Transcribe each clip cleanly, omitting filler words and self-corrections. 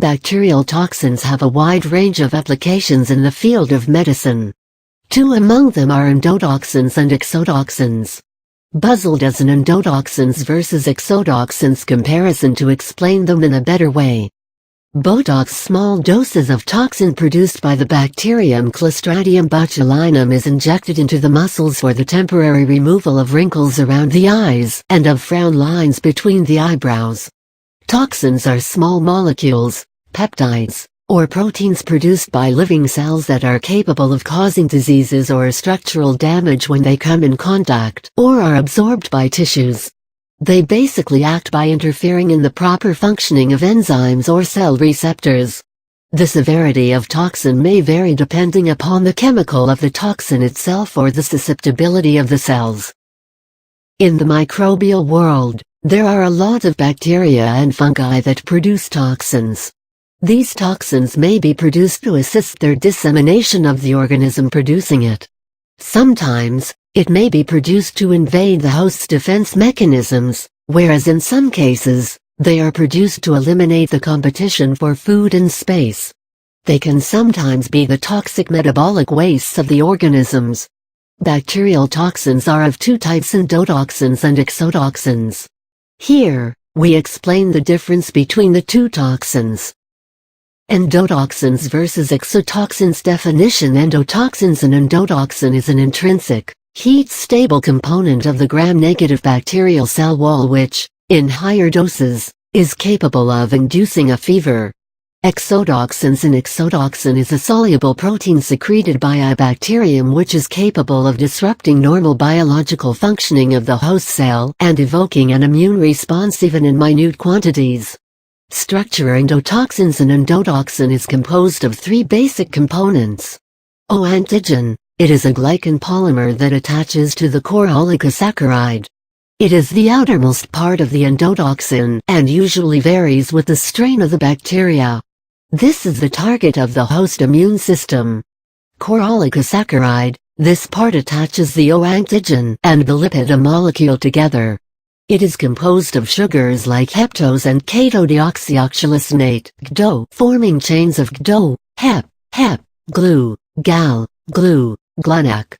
Bacterial toxins have a wide range of applications in the field of medicine. Two among them are endotoxins and exotoxins. Buzzle does an endotoxins versus exotoxins comparison to explain them in a better way. Botox. Small doses of toxin produced by the bacterium Clostridium botulinum is injected into the muscles for the temporary removal of wrinkles around the eyes and of frown lines between the eyebrows. Toxins are small molecules, peptides, or proteins produced by living cells that are capable of causing diseases or structural damage when they come in contact or are absorbed by tissues. They basically act by interfering in the proper functioning of enzymes or cell receptors. The severity of toxin may vary depending upon the chemical of the toxin itself or the susceptibility of the cells. In the microbial world, there are a lot of bacteria and fungi that produce toxins. These toxins may be produced to assist their dissemination of the organism producing it. Sometimes, it may be produced to invade the host's defense mechanisms, whereas in some cases, they are produced to eliminate the competition for food and space. They can sometimes be the toxic metabolic wastes of the organisms. Bacterial toxins are of two types: endotoxins and exotoxins. Here, we explain the difference between the two toxins. Endotoxins versus exotoxins. Definition: endotoxins. An endotoxin is an intrinsic, heat-stable component of the gram-negative bacterial cell wall which, in higher doses, is capable of inducing a fever. Exotoxins. An exotoxin is a soluble protein secreted by a bacterium which is capable of disrupting normal biological functioning of the host cell and evoking an immune response even in minute quantities. Structure: endotoxins. An endotoxin is composed of three basic components. O-antigen. It is a glycan polymer that attaches to the core oligosaccharide. It is the outermost part of the endotoxin and usually varies with the strain of the bacteria. This is the target of the host immune system. Core oligosaccharide. This part attaches the O-antigen and the lipid molecule together. It is composed of sugars like heptose and ketodeoxyoxylisonate (GDO), forming chains of GDO, hep, hep, glu, gal, glu, glunac.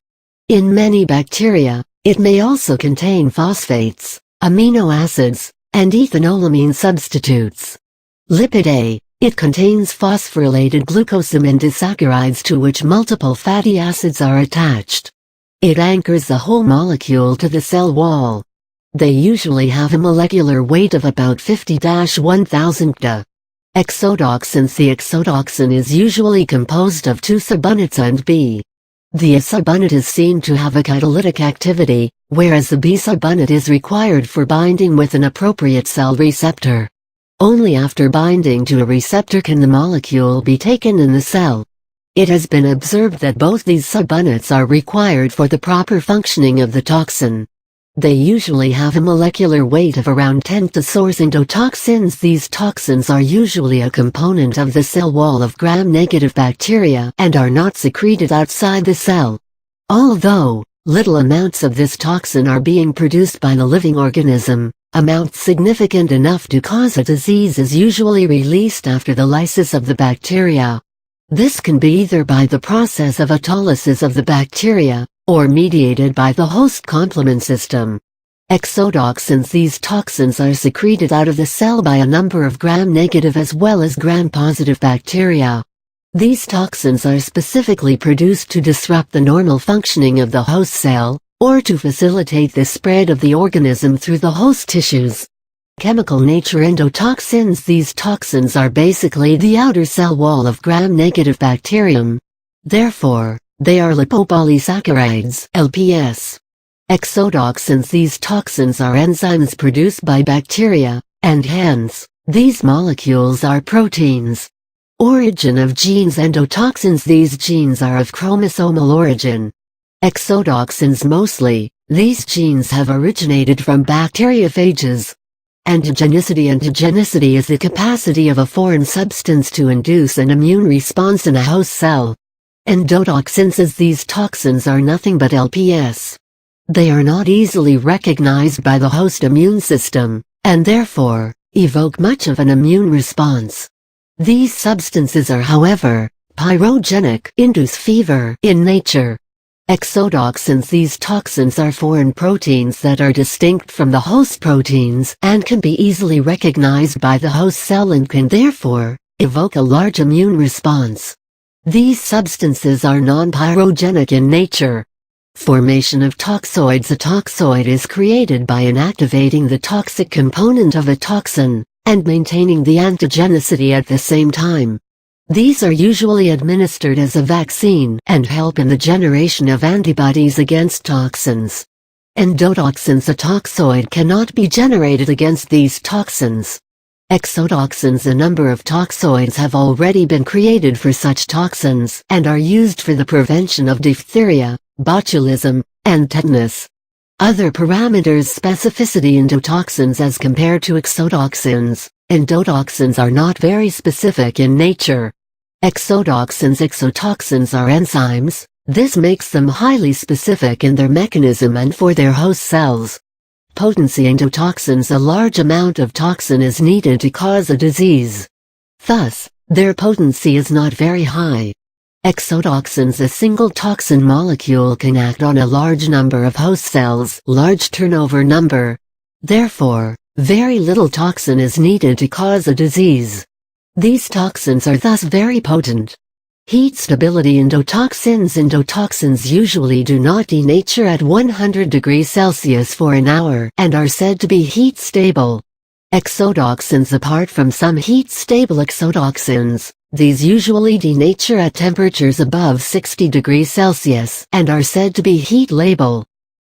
In many bacteria, it may also contain phosphates, amino acids, and ethanolamine substitutes. Lipid A. It contains phosphorylated glucosamine disaccharides to which multiple fatty acids are attached. It anchors the whole molecule to the cell wall. They usually have a molecular weight of about 50-1000 Ga. Exotoxins. The exotoxin is usually composed of two subunits and B. The A subunit is seen to have a catalytic activity, whereas the B subunit is required for binding with an appropriate cell receptor. Only after binding to a receptor can the molecule be taken in the cell. It has been observed that both these subunits are required for the proper functioning of the toxin. They usually have a molecular weight of around 10 to source endotoxins. These toxins are usually a component of the cell wall of gram-negative bacteria and are not secreted outside the cell. Although little amounts of this toxin are being produced by the living organism, amounts significant enough to cause a disease is usually released after the lysis of the bacteria. This can be either by the process of autolysis of the bacteria, or mediated by the host complement system. Exotoxins. These toxins are secreted out of the cell by a number of gram-negative as well as gram-positive bacteria. These toxins are specifically produced to disrupt the normal functioning of the host cell, or to facilitate the spread of the organism through the host tissues. Chemical nature. Endotoxins. These toxins are basically the outer cell wall of gram-negative bacterium. Therefore, they are lipopolysaccharides (LPS). Exotoxins. These toxins are enzymes produced by bacteria, and hence, these molecules are proteins. Origin of genes. Endotoxins. These genes are of chromosomal origin. Exotoxins. Mostly, these genes have originated from bacteriophages. Antigenicity. Antigenicity is the capacity of a foreign substance to induce an immune response in a host cell. Endotoxins. As these toxins are nothing but LPS. They are not easily recognized by the host immune system, and therefore, evoke much of an immune response. These substances are, however, pyrogenic, induce fever in nature. Exotoxins. These toxins are foreign proteins that are distinct from the host proteins and can be easily recognized by the host cell and can therefore evoke a large immune response. These substances are non-pyrogenic in nature. Formation of toxoids. A toxoid is created by inactivating the toxic component of a toxin and maintaining the antigenicity at the same time. These are usually administered as a vaccine and help in the generation of antibodies against toxins. Endotoxins. A toxoid cannot be generated against these toxins. Exotoxins. A number of toxoids have already been created for such toxins and are used for the prevention of diphtheria, botulism, and tetanus. Other parameters. Specificity. Endotoxins as compared to exotoxins. Endotoxins are not very specific in nature. Exotoxins. Exotoxins are enzymes. This makes them highly specific in their mechanism and for their host cells. Potency. Endotoxins. A large amount of toxin is needed to cause a disease. Thus, their potency is not very high. Exotoxins. A single toxin molecule can act on a large number of host cells, large turnover number. Therefore, very little toxin is needed to cause a disease. These toxins are thus very potent. Heat stability. Endotoxins. Endotoxins usually do not denature at 100 degrees Celsius for an hour and are said to be heat stable. Exotoxins. Apart from some heat-stable exotoxins, these usually denature at temperatures above 60 degrees Celsius and are said to be heat-labile.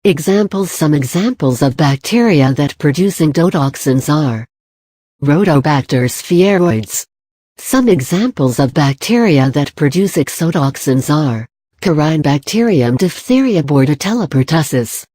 Examples. Some examples of bacteria that produce endotoxins are Rhodobacter sphaeroides. Some examples of bacteria that produce exotoxins are Corynebacterium, diphtheria, Bordetella pertussis.